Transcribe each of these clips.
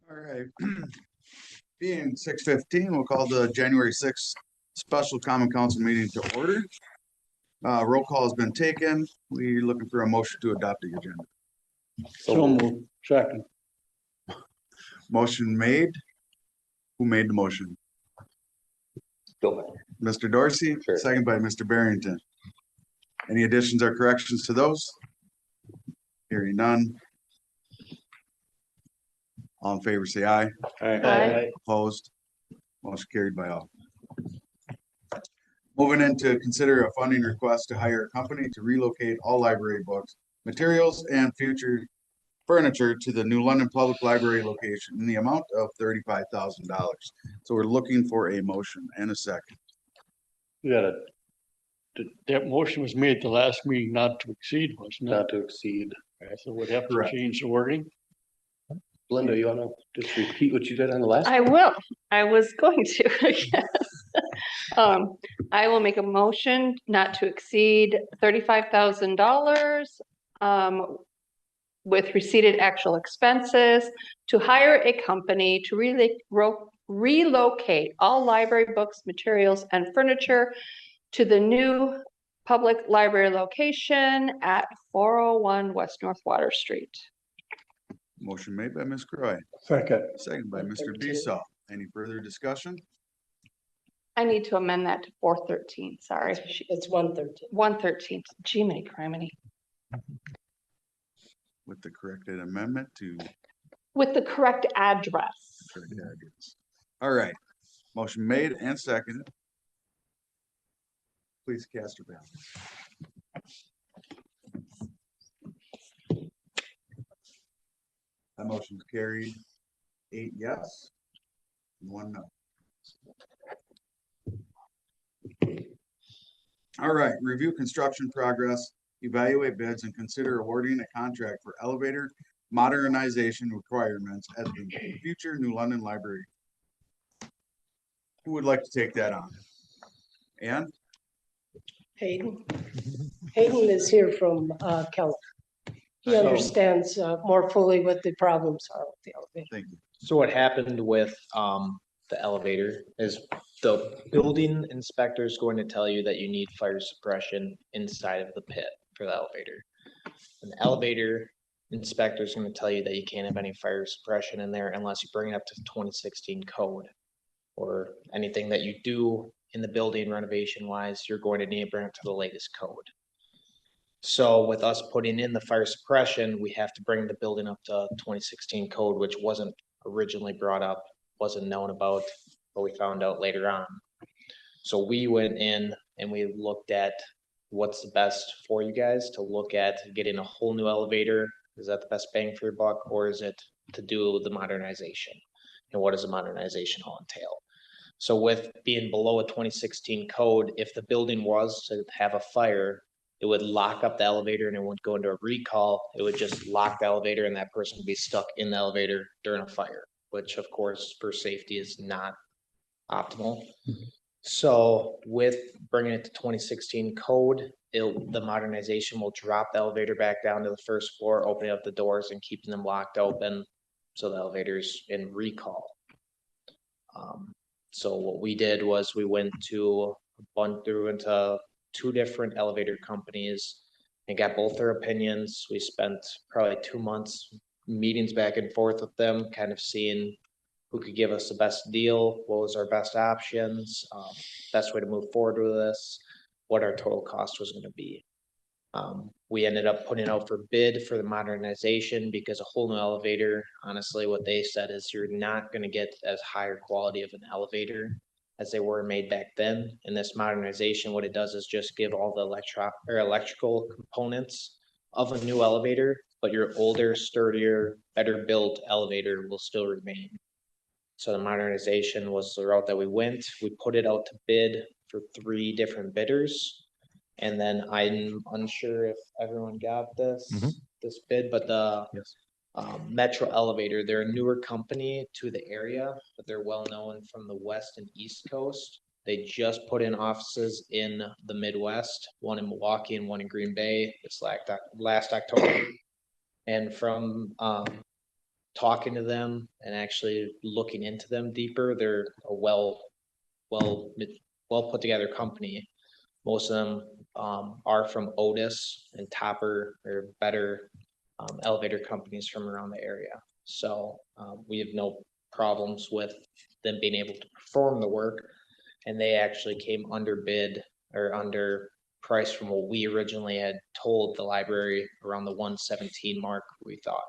All right. Being 6:15, we'll call the January 6th special common council meeting to order. Roll call has been taken. We're looking for a motion to adopt the agenda. So moved. Second. Motion made. Who made the motion? Mr. Dorsey, Sure. second by Mr. Barrington. Any additions or corrections to those? Hearing none. All in favor, say aye. Aye. Opposed? Motion carried by all. Moving into consider a funding request to hire a company to relocate all library books, materials, and future furniture to the New London Public Library location in the amount of $35,000. So we're looking for a motion and a second. We got that motion was made at the last meeting not to exceed, wasn't it? Not to exceed. So we'd have to Correct. change the wording. Linda, you wanna just repeat what you did on the last? I will. I was going to, yes. I will make a motion not to exceed $35,000 with receipted actual expenses to hire a company to relocate all library books, materials, and furniture to the new public library location at 401 West North Water Street. Motion made by Ms. Croy, Second. second by Mr. Bisall. Any further discussion? I need to amend that to 413, sorry. It's 113. 113, gee, many criminy. With the corrected amendment to With the correct address. correct address. All right, motion made and seconded. Please cast your ballot. That motion's carried 8 yes, and 1 no. All right, review construction progress, evaluate bids, and consider awarding a contract for elevator modernization requirements at the future New London Library. Who would like to take that on? Ann? Hayden. Hayden is here from Keller. He So- understands more fully what the problems are with the elevator. Thank you. So what happened with the elevator is the building inspector is going to tell you that you need fire suppression inside of the pit for the elevator. An elevator inspector is going to tell you that you can't have any fire suppression in there unless you bring it up to 2016 code. Or anything that you do in the building renovation wise, you're going to need to bring it to the latest code. So with us putting in the fire suppression, we have to bring the building up to 2016 code, which wasn't originally brought up, wasn't known about, but we found out later on. So we went in and we looked at what's the best for you guys to look at getting a whole new elevator. Is that the best bang for your buck, or is it to do the modernization? And what does the modernization all entail? So with being below a 2016 code, if the building was to have a fire, it would lock up the elevator and it wouldn't go into a recall. It would just lock the elevator and that person would be stuck in the elevator during a fire, which of course for safety is not optimal. So with bringing it to 2016 code, the modernization will drop the elevator back down to the first floor, opening up the doors and keeping them locked open. So the elevator's in recall. So what we did was we went to into 2 different elevator companies and got both their opinions. We spent probably 2 months meetings back and forth with them, kind of seeing who could give us the best deal, what was our best options, best way to move forward with this, what our total cost was going to be. We ended up putting out for bid for the modernization because a whole new elevator, honestly, what they said is you're not going to get as higher quality of an elevator as they were made back then. And this modernization, what it does is just give all the electrical components of a new elevator, but your older, sturdier, better built elevator will still remain. So the modernization was the route that we went. We put it out to bid for 3 different bidders. And then I'm unsure if everyone got this bid, but the Metro Elevator, they're a newer company to the area, but they're well known from the West and East Coast. They just put in offices in the Midwest, one in Milwaukee and one in Green Bay this last October. And from talking to them and actually looking into them deeper, they're a well put together company. Most of them are from Otis and Topper or better elevator companies from around the area. So we have no problems with them being able to perform the work. And they actually came under bid or under price from what we originally had told the library, around the 117 mark, we thought.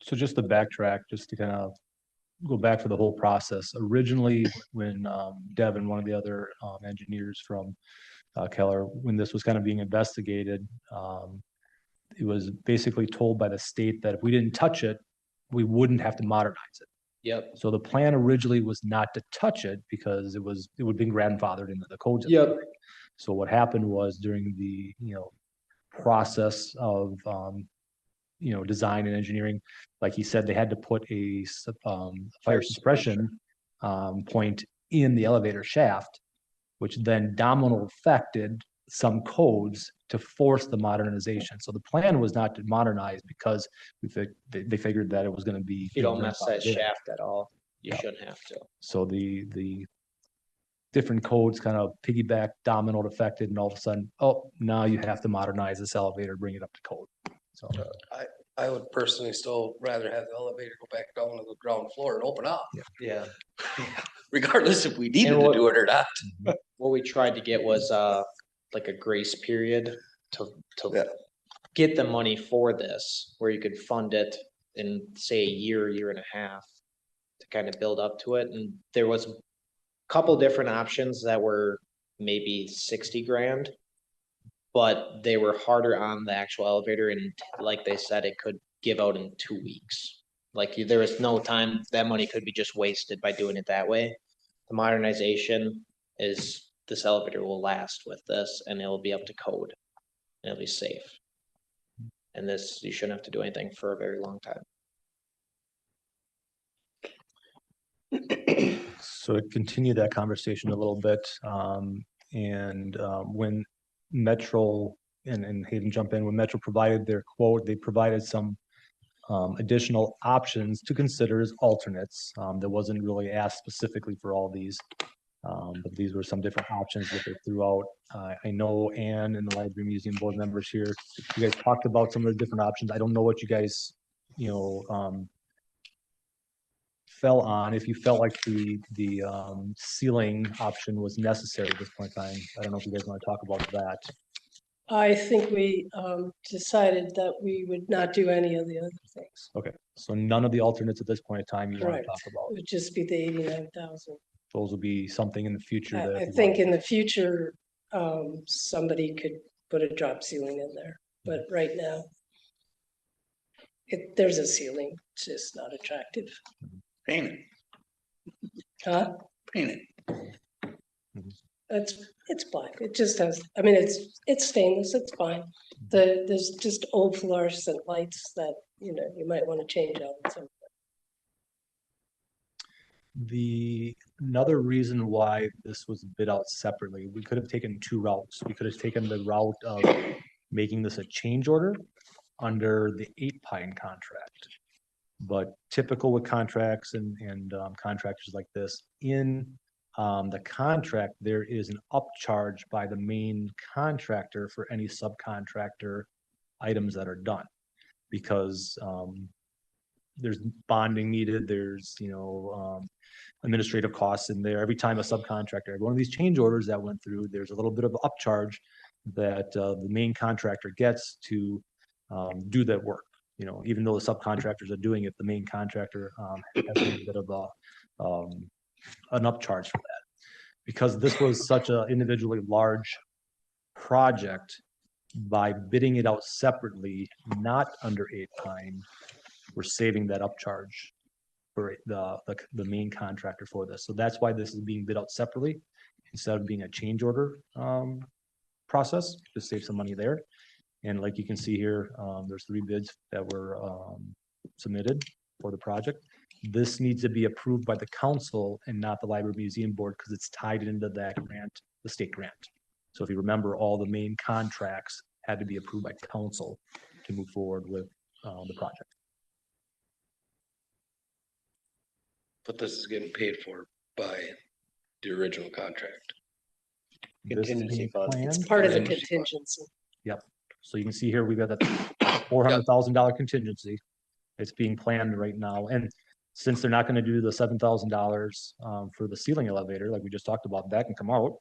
So just to backtrack, just to kind of go back for the whole process. Originally, when Devin, one of the other engineers from Keller, when this was kind of being investigated, it was basically told by the state that if we didn't touch it, we wouldn't have to modernize it. Yep. So the plan originally was not to touch it because it would have been grandfathered into the codes. Yep. So what happened was during the, process of, design and engineering, like he said, they had to put a fire suppression point in the elevator shaft, which then domino affected some codes to force the modernization. So the plan was not to modernize because they figured that it was going to be. If you don't mess that Yeah. shaft at all, you Yeah. shouldn't have to. So the different codes kind of piggyback, dominoed affected, and all of a sudden, oh, now you have to modernize this elevator, bring it up to code. So I would personally still rather have the elevator go back down to the ground floor and open up, Yeah. regardless if we needed And to what- do it or not. What we tried to get was like a grace period to Yeah. get the money for this, where you could fund it in, say, a year and a half to kind of build up to it. And there was a couple different options that were maybe 60 grand, but they were harder on the actual elevator. And like they said, it could give out in 2 weeks. Like there was no time, that money could be just wasted by doing it that way. The modernization is, this elevator will last with this and it'll be up to code. And it'll be safe. And this, you shouldn't have to do anything for a very long time. So to continue that conversation a little bit, when Metro and Hayden jump in, when Metro provided their quote, they provided some additional options to consider as alternates. That wasn't really asked specifically for all these, but these were some different options that they threw out. I know Ann and the Library Museum board members here, you guys talked about some of the different options. I don't know what you guys, fell on, if you felt like the ceiling option was necessary at this point in time. I don't know if you guys want to talk about that. I think we decided that we would not do any of the other things. Okay, so none of the alternates at this point in time you want to Correct. talk about. It would just be the 89,000. Those will be something in the future that. I think in the future, somebody could put a drop ceiling in there, but right now, there's a ceiling, it's just not attractive. Paint it, Huh? paint it. It's black, it just has, I mean, it's stainless, it's fine. There's just old fluorescent lights that, you might want to change out at some Another reason why this was bid out separately, we could have taken two routes. We could have taken the route of making this a change order under the 8 Pine contract. But typical with contracts and contractors like this, in the contract, there is an upcharge by the main contractor for any subcontractor items that are done. Because there's bonding needed, there's, administrative costs in there. Every time a subcontractor, one of these change orders that went through, there's a little bit of upcharge that the main contractor gets to do that work. Even though the subcontractors are doing it, the main contractor has a bit of an upcharge for that. Because this was such an individually large project, by bidding it out separately, not under 8 Pine, we're saving that upcharge for the main contractor for this. So that's why this is being bid out separately instead of being a change order process, to save some money there. And like you can see here, there's 3 bids that were submitted for the project. This needs to be approved by the council and not the Library Museum Board, because it's tied into that grant, the state grant. So if you remember, all the main contracts had to be approved by council to move forward with the project. But this is getting paid for by the original contract. This is Contingency being fund. planned. It's part of the Contingency fund. contingency. So you can see here, we've got that $400,000 contingency. It's being planned right now, and since they're not gonna do the $7,000 for the ceiling elevator, like we just talked about, that can come out.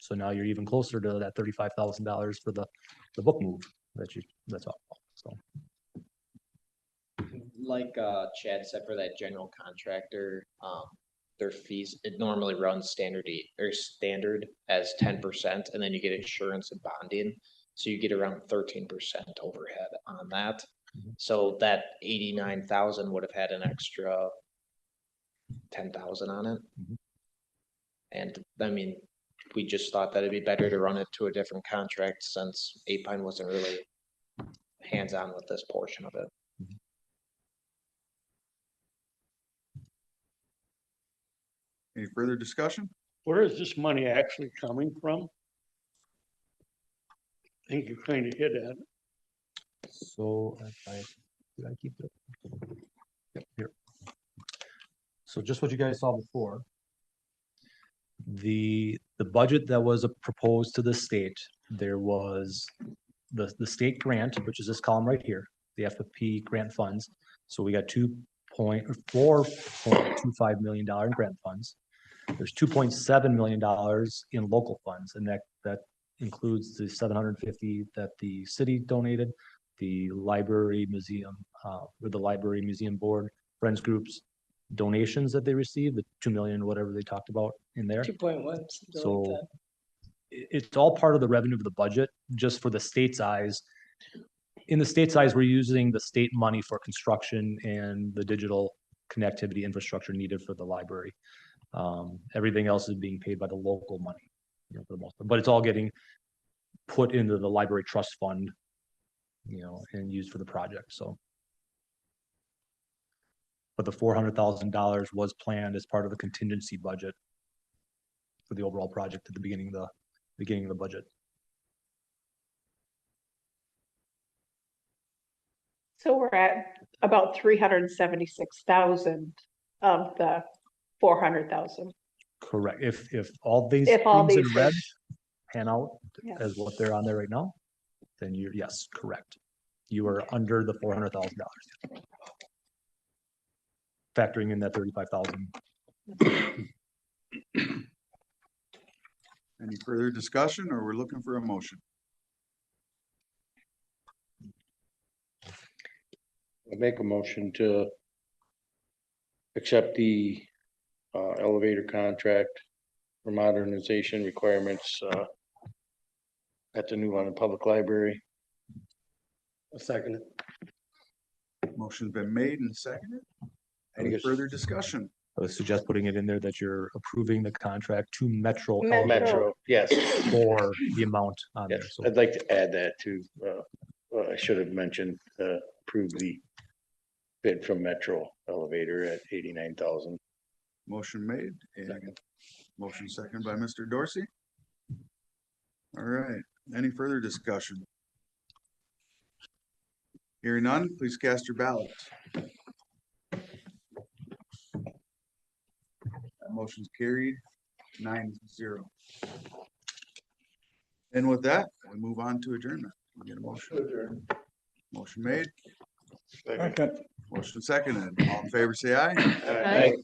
So now you're even closer to that $35,000 for the book move that's all, so. Like Chad said, for that general contractor, their fees, it normally runs standard as 10%, and then you get insurance and bonding. So you get around 13% overhead on that. Mhm. So that 89,000 would have had an extra 10,000 on it. Mhm. And I mean, we just thought that it'd be better to run it to a different contract since Apine wasn't really hands-on with this portion of it. Any further discussion? Where is this money actually coming from? I think you kind of hit at it. So did I keep it? Yep, here. So just what you guys saw before. The budget that was proposed to the state, there was the state grant, which is this column right here, the FFP grant funds. So we got $4.25 million in grant funds. There's $2.7 million in local funds, and that includes the 750 that the city donated, the library museum, or the library museum board, friends groups donations that they received, the 2 million, whatever they talked about in there. 2.1. So it's all part of the revenue of the budget, just for the state's eyes. In the state's eyes, we're using the state money for construction and the digital connectivity infrastructure needed for the library. Everything else is being paid by the local money, for the most part, but it's all getting put into the library trust fund, and used for the project, so. But the $400,000 was planned as part of the contingency budget for the overall project at the beginning of the budget. So we're at about 376,000 of the 400,000. Correct. If all these If all things in these red things- pan out Yeah. as what they're on there right now, then yes, correct. You are under the $400,000. Factoring in that 35,000. Any further discussion, or we're looking for a motion? I make a motion to accept the elevator contract for modernization requirements at the New London Public Library. A second. Motion's been made and seconded. Any guess- further discussion? I would suggest putting it in there that you're approving the contract to Metro Metro. Metro, yes, for the amount on there. yes. So I'd like to add that to, I should have mentioned, approve the bid from Metro Elevator at 89,000. Motion made and motion seconded by Mr. Dorsey. All right, any further discussion? Hearing none, please cast your ballots. That motion's carried 9-0. And with that, we move on to adjournment. We get a motion. Motion made, motion seconded. All in favor, say aye. Aye.